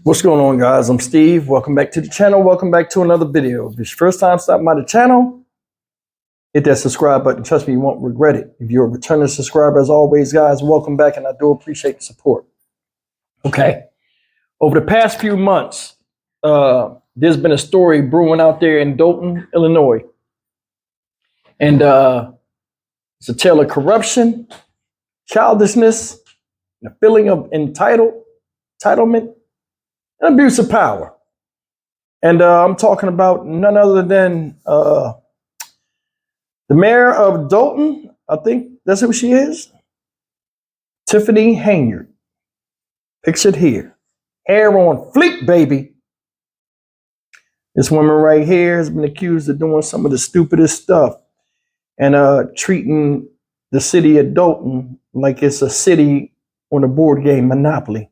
What's going on, guys? I'm Steve. Welcome back to the channel. Welcome back to another video. If it's your first time stopping by the channel, hit that subscribe button. Trust me, you won't regret it. If you're a returning subscriber, as always, guys, welcome back, and I do appreciate the support. Okay. Over the past few months, there's been a story brewing out there in Dolton, Illinois. And it's a tale of corruption, childishness, and a feeling of entitlement, and abuse of power. And I'm talking about none other than the mayor of Dolton. I think that's who she is. Tiffany Henyards. Pictured here. Hair on fleek, baby. This woman right here has been accused of doing some of the stupidest stuff and treating the city of Dolton like it's a city on a board game Monopoly.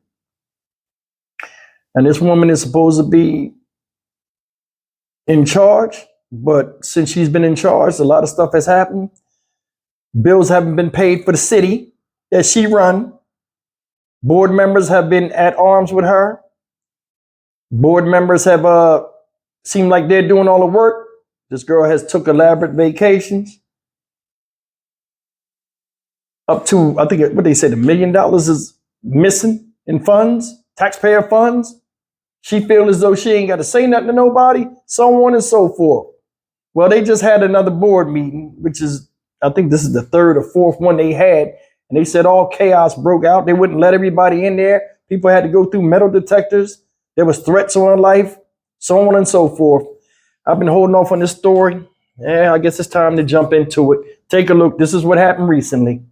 And this woman is supposed to be in charge, but since she's been in charge, a lot of stuff has happened. Bills haven't been paid for the city that she run. Board members have been at arms with her. Board members have seemed like they're doing all the work. This girl has took elaborate vacations. Up to, I think, what they said, $1 million is missing in funds, taxpayer funds. She feels as though she ain't got to say nothing to nobody, so on and so forth. Well, they just had another board meeting, which is, I think this is the third or fourth one they had, and they said all chaos broke out. They wouldn't let everybody in there. People had to go through metal detectors. There was threats on her life, so on and so forth. I've been holding off on this story. Yeah, I guess it's time to jump into it. Take a look. This is what happened recently.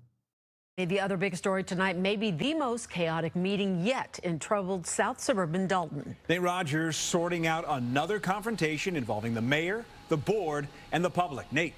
The other big story tonight may be the most chaotic meeting yet in troubled South suburban Dolton. Nate Rogers sorting out another confrontation involving the mayor, the board, and the public. Nate.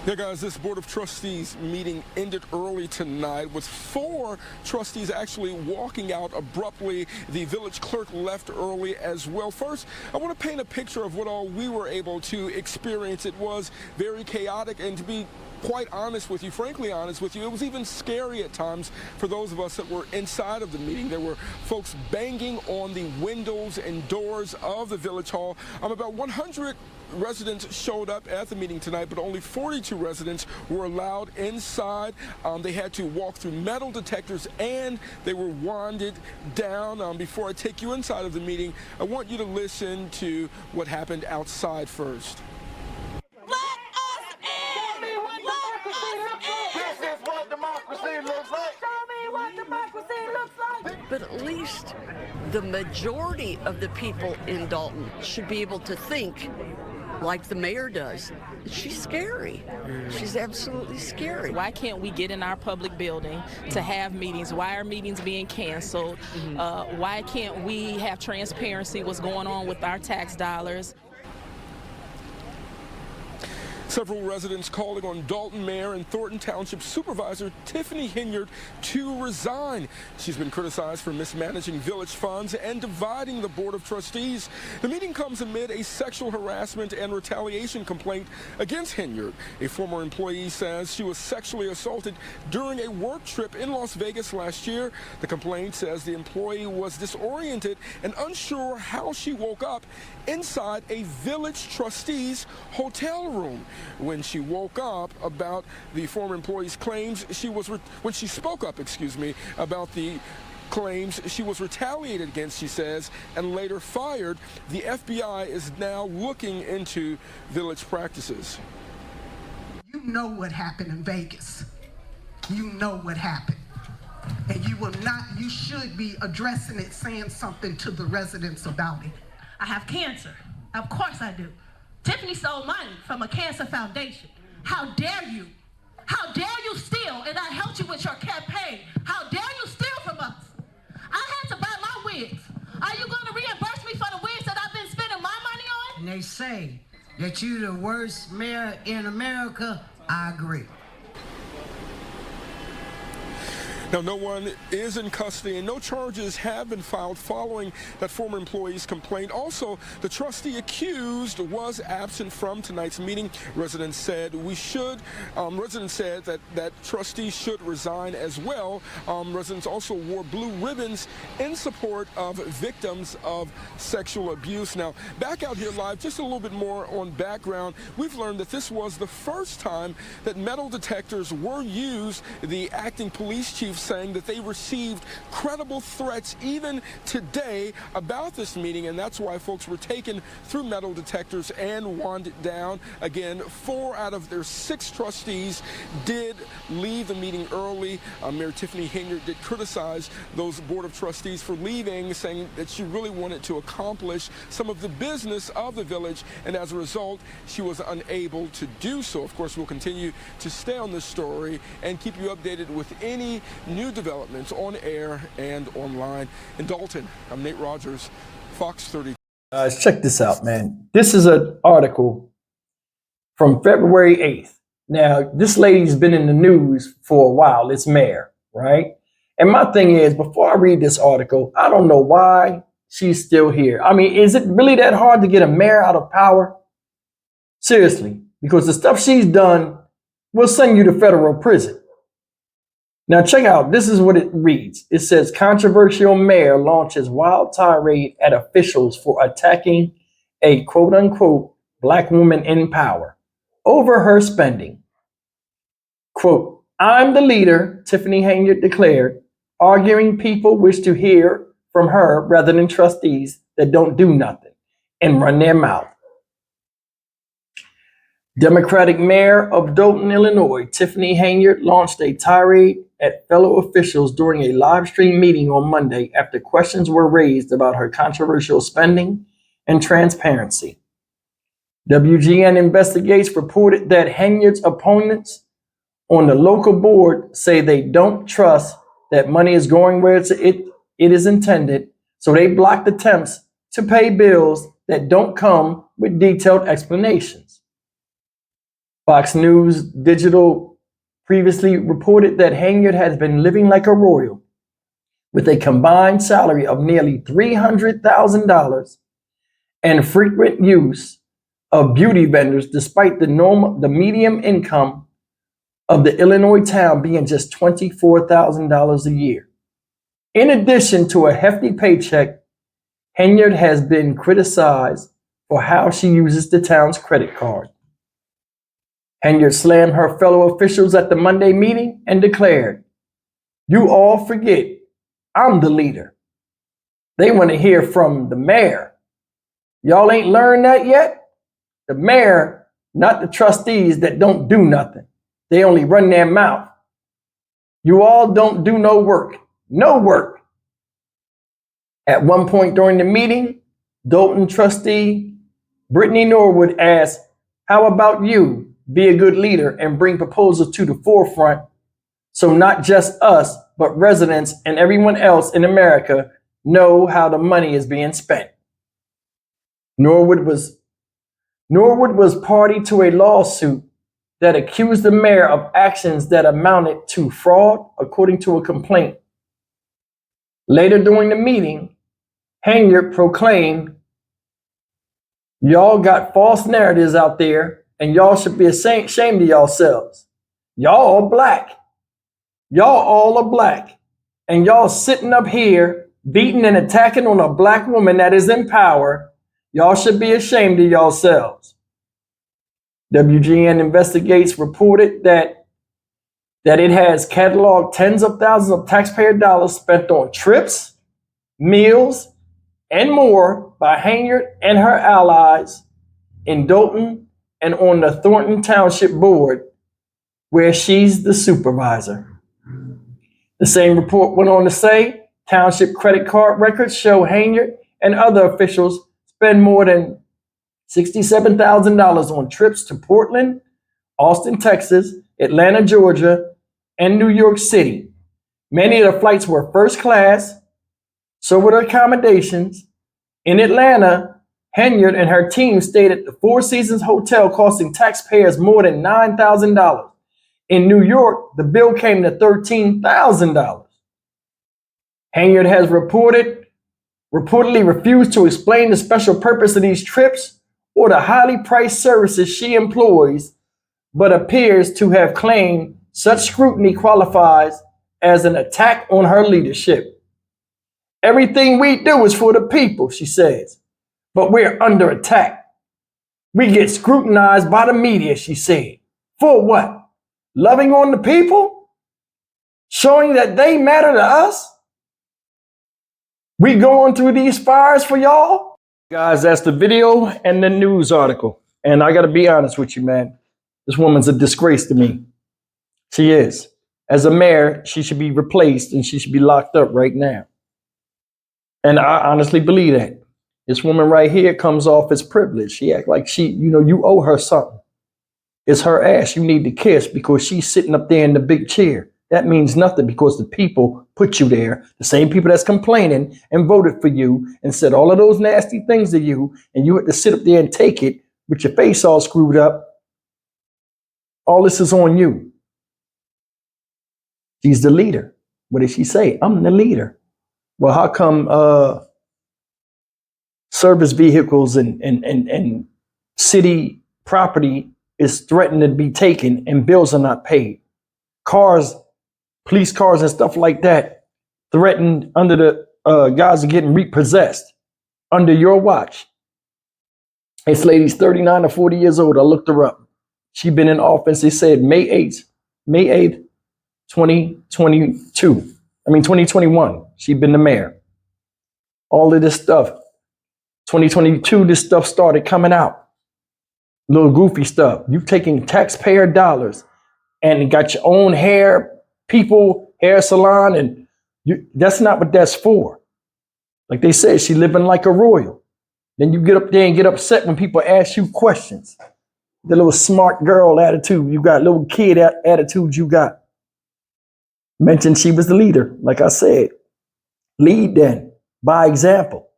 Yeah, guys, this Board of Trustees meeting ended early tonight with 4 trustees actually walking out abruptly. The village clerk left early as well. First, I want to paint a picture of what all we were able to experience. It was very chaotic, and to be quite honest with you, frankly honest with you, it was even scary at times for those of us that were inside of the meeting. There were folks banging on the windows and doors of the village hall. About 100 residents showed up at the meeting tonight, but only 42 residents were allowed inside. They had to walk through metal detectors, and they were wanded down. Before I take you inside of the meeting, I want you to listen to what happened outside first. But at least the majority of the people in Dolton should be able to think like the mayor does. She's scary. She's absolutely scary. Why can't we get in our public building to have meetings? Why are meetings being canceled? Why can't we have transparency what's going on with our tax dollars? Several residents calling on Dolton Mayor and Thornton Township Supervisor Tiffany Henyards to resign. She's been criticized for mismanaging village funds and dividing the Board of Trustees. The meeting comes amid a sexual harassment and retaliation complaint against Henyards. A former employee says she was sexually assaulted during a work trip in Las Vegas last year. The complaint says the employee was disoriented and unsure how she woke up inside a village trustee's hotel room. When she woke up about the former employee's claims, when she spoke up, about the claims, she was retaliated against, she says, and later fired. The FBI is now looking into village practices. You know what happened in Vegas. You know what happened. And you should be addressing it, saying something to the residents about it. I have cancer. Of course I do. Tiffany stole money from a cancer foundation. How dare you? How dare you steal? And I helped you with your campaign. How dare you steal from us? I had to buy my wigs. Are you going to reimburse me for the wigs that I've been spending my money on? And they say that you're the worst mayor in America. I agree. Now, no one is in custody and no charges have been filed following that former employee's complaint. Also, the trustee accused was absent from tonight's meeting. Residents said that trustee should resign as well. Residents also wore blue ribbons in support of victims of sexual abuse. Now, back out here live, just a little bit more on background. We've learned that this was the first time that metal detectors were used. The acting police chief saying that they received credible threats even today about this meeting, and that's why folks were taken through metal detectors and wanded down. Again, 4 out of their 6 trustees did leave the meeting early. Mayor Tiffany Henyards did criticize those board of trustees for leaving, saying that she really wanted to accomplish some of the business of the village, and as a result, she was unable to do so. Of course, we'll continue to stay on this story and keep you updated with any new developments on air and online. In Dalton, I'm Nate Rogers, Fox 30. Guys, check this out, man. This is an article from February 8th. Now, this lady's been in the news for a while. It's Mayor, right? And my thing is, before I read this article, I don't know why she's still here. I mean, is it really that hard to get a mayor out of power? Seriously, because the stuff she's done will send you to federal prison. Now, check out, this is what it reads. It says, controversial mayor launches wild tirade at officials for attacking a quote unquote black woman in power over her spending. Quote, I'm the leader, Tiffany Henyards declared, arguing people wish to hear from her rather than trustees that don't do nothing and run their mouth. Democratic Mayor of Dalton, Illinois, Tiffany Henyards launched a tirade at fellow officials during a live stream meeting on Monday after questions were raised about her controversial spending and transparency. WGN Investigates reported that Henyards' opponents on the local board say they don't trust that money is going where it is intended, so they blocked attempts to pay bills that don't come with detailed explanations. Fox News Digital previously reported that Henyards has been living like a royal with a combined salary of nearly $300,000 and frequent use of beauty vendors despite the median income of the Illinois town being just $24,000 a year. In addition to a hefty paycheck, Henyards has been criticized for how she uses the town's credit card. Henyards slammed her fellow officials at the Monday meeting and declared, you all forget, I'm the leader. They want to hear from the mayor. Y'all ain't learned that yet? The mayor, not the trustees that don't do nothing. They only run their mouth. You all don't do no work. No work. At one point during the meeting, Dalton trustee Brittany Norwood asked, how about you be a good leader and bring proposals to the forefront so not just us, but residents and everyone else in America know how the money is being spent. Norwood was party to a lawsuit that accused the mayor of actions that amounted to fraud, according to a complaint. Later during the meeting, Henyards proclaimed, y'all got false narratives out there and y'all should be ashamed of yourselves. Y'all all black. Y'all all are black. And y'all sitting up here beating and attacking on a black woman that is in power. Y'all should be ashamed of yourselves. WGN Investigates reported that it has cataloged tens of thousands of taxpayer dollars spent on trips, meals, and more by Henyards and her allies in Dalton and on the Thornton Township Board, where she's the supervisor. The same report went on to say township credit card records show Henyards and other officials spend more than $67,000 on trips to Portland, Austin, Texas, Atlanta, Georgia, and New York City. Many of the flights were first class, so were the accommodations. In Atlanta, Henyards and her team stayed at the Four Seasons Hotel, costing taxpayers more than $9,000. In New York, the bill came to $13,000. Henyard has reportedly refused to explain the special purpose of these trips or the highly priced services she employs, but appears to have claimed such scrutiny qualifies as an attack on her leadership. Everything we do is for the people, she says, but we're under attack. We get scrutinized by the media, she said. For what? Loving on the people? Showing that they matter to us? We going through these fires for y'all? Guys, that's the video and the news article. And I got to be honest with you, man. This woman's a disgrace to me. She is. As a mayor, she should be replaced and she should be locked up right now. And I honestly believe that. This woman right here comes off as privileged. She act like you owe her something. It's her ass you need to kiss because she's sitting up there in the big chair. That means nothing because the people put you there. The same people that's complaining and voted for you and said all of those nasty things to you, and you had to sit up there and take it with your face all screwed up. All this is on you. She's the leader. What did she say? I'm the leader. Well, how come service vehicles and city property is threatened to be taken and bills are not paid? Cars, police cars and stuff like that, threatened under the guys are getting repossessed under your watch. This lady's 39 or 40 years old. I looked her up. She's been in office. They said May 8th, 2021. She's been the mayor. All of this stuff. 2022, this stuff started coming out. Little goofy stuff. You've taken taxpayer dollars and got your own hair salon, and that's not what that's for. Like they said, she living like a royal. Then you get up there and get upset when people ask you questions. The little smart girl attitude you got, little kid attitude you got. Mentioned she was the leader. Like I said, lead then, by example.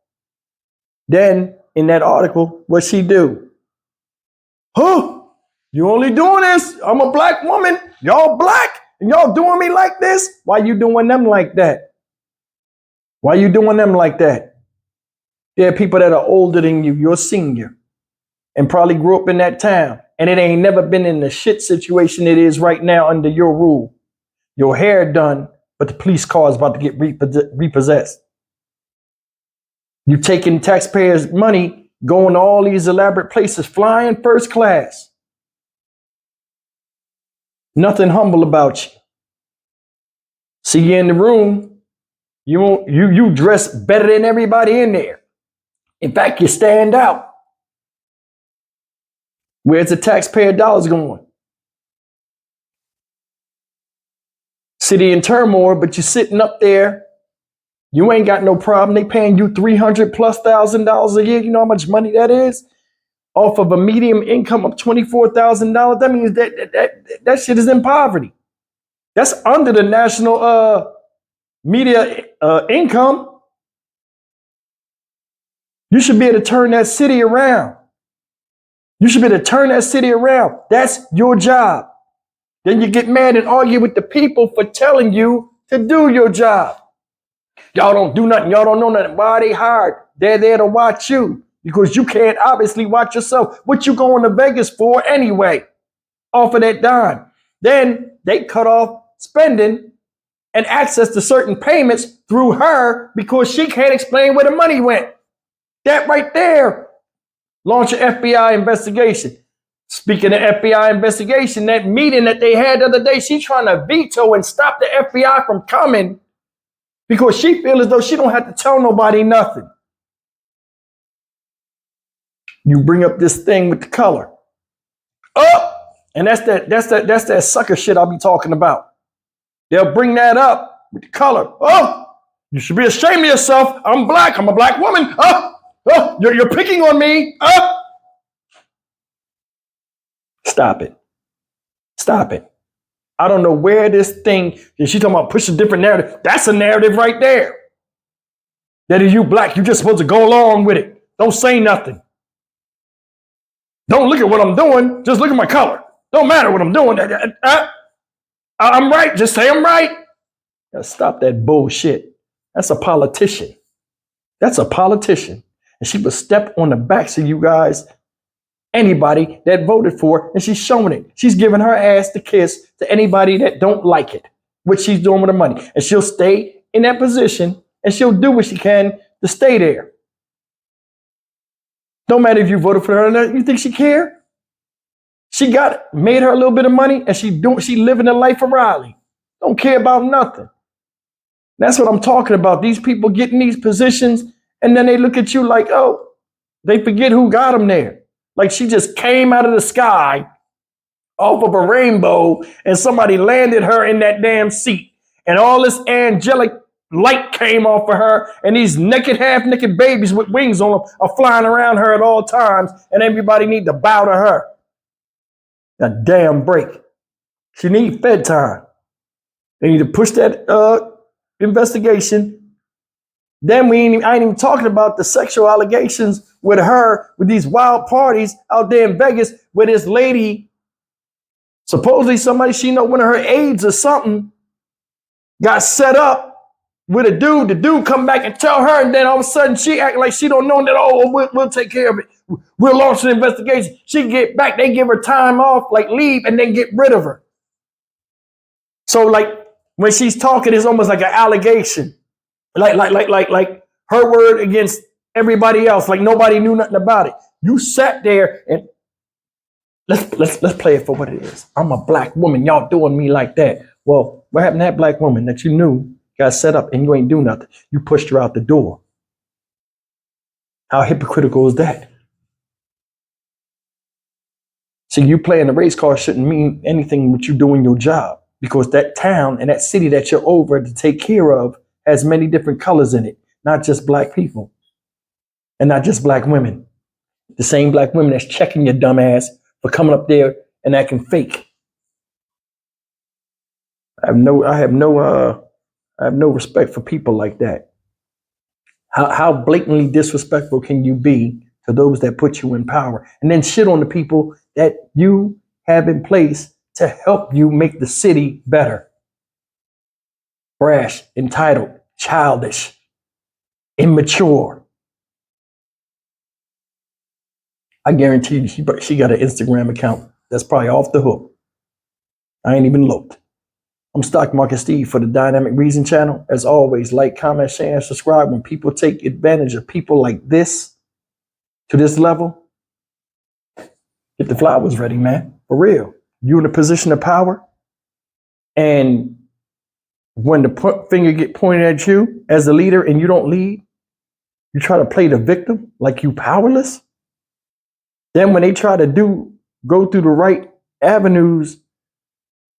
Then in that article, what she do? Huh? You only doing this? I'm a black woman. Y'all black and y'all doing me like this? Why you doing them like that? Why you doing them like that? There are people that are older than you. You're a senior and probably grew up in that town. And it ain't never been in the shit situation it is right now under your rule. Your hair done, but the police car is about to get repossessed. You taking taxpayers' money, going to all these elaborate places, flying first class. Nothing humble about you. See you in the room, you dress better than everybody in there. In fact, you stand out. Where's the taxpayer dollars going? City in turmoil, but you're sitting up there. You ain't got no problem. They paying you $300,000+ a year. You know how much money that is? Off of a medium income of $24,000. That means that shit is in poverty. That's under the national media income. You should be able to turn that city around. You should be able to turn that city around. That's your job. Then you get mad and argue with the people for telling you to do your job. Y'all don't do nothing. Y'all don't know nothing. Why are they hired? They're there to watch you because you can't obviously watch yourself. What you going to Vegas for anyway? Off of that dime. Then they cut off spending and access to certain payments through her because she can't explain where the money went. That right there. Launch an FBI investigation. Speaking of FBI investigation, that meeting that they had the other day, she's trying to veto and stop the FBI from coming because she feels as though she don't have to tell nobody nothing. You bring up this thing with the color. Oh, and that's that sucker shit I'll be talking about. They'll bring that up with the color. Oh, you should be ashamed of yourself. I'm black. I'm a black woman. Oh, you're picking on me. Oh. Stop it. Stop it. I don't know where this thing, she's talking about push a different narrative. That's a narrative right there. That is you black. You're just supposed to go along with it. Don't say nothing. Don't look at what I'm doing. Just look at my color. Don't matter what I'm doing. I'm right. Just say I'm right. Gotta stop that bullshit. That's a politician. That's a politician. And she would step on the backs of you guys, anybody that voted for her, and she's showing it. She's giving her ass to kiss to anybody that don't like it, what she's doing with her money. And she'll stay in that position and she'll do what she can to stay there. No matter if you voted for her or not, you think she care? She made her a little bit of money and she living the life of Riley. Don't care about nothing. That's what I'm talking about. These people get in these positions and then they look at you like, oh, they forget who got them there. Like she just came out of the sky off of a rainbow and somebody landed her in that damn seat. And all this angelic light came off of her and these naked, half-naked babies with wings on them are flying around her at all times and everybody need to bow to her. A damn break. She need fed time. They need to push that investigation. Then I ain't even talking about the sexual allegations with her, with these wild parties out there in Vegas, where this lady, supposedly somebody she know, one of her aides or something, got set up with a dude. The dude come back and tell her, and then all of a sudden she act like she don't know that, oh, we'll take care of it. We'll launch an investigation. She get back, they give her time off, like leave, and then get rid of her. So like when she's talking, it's almost like an allegation. Like her word against everybody else, like nobody knew nothing about it. You sat there and let's play it for what it is. I'm a black woman. Y'all doing me like that. Well, what happened to that black woman that you knew got set up and you ain't do nothing? You pushed her out the door. How hypocritical is that? See, you playing the race car shouldn't mean anything with you doing your job, because that town and that city that you're over to take care of has many different colors in it, not just black people and not just black women. The same black women that's checking your dumb ass for coming up there and acting fake. I have no respect for people like that. How blatantly disrespectful can you be to those that put you in power and then shit on the people that you have in place to help you make the city better? Brash, entitled, childish, immature. I guarantee you she got an Instagram account that's probably off the hook. I ain't even looked. I'm Stock Market Steve for the Dynamic Reason channel. As always, like, comment, share, and subscribe. When people take advantage of people like this to this level, get the flowers ready, man. For real. You in a position of power, and when the finger get pointed at you as the leader and you don't lead, you try to play the victim like you powerless. Then when they try to go through the right avenues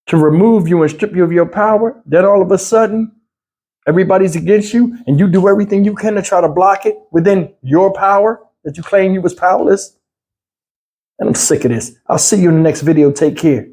to remove you and strip you of your power, then all of a sudden everybody's against you and you do everything you can to try to block it within your power that you claim you was powerless. And I'm sick of this. I'll see you in the next video. Take care.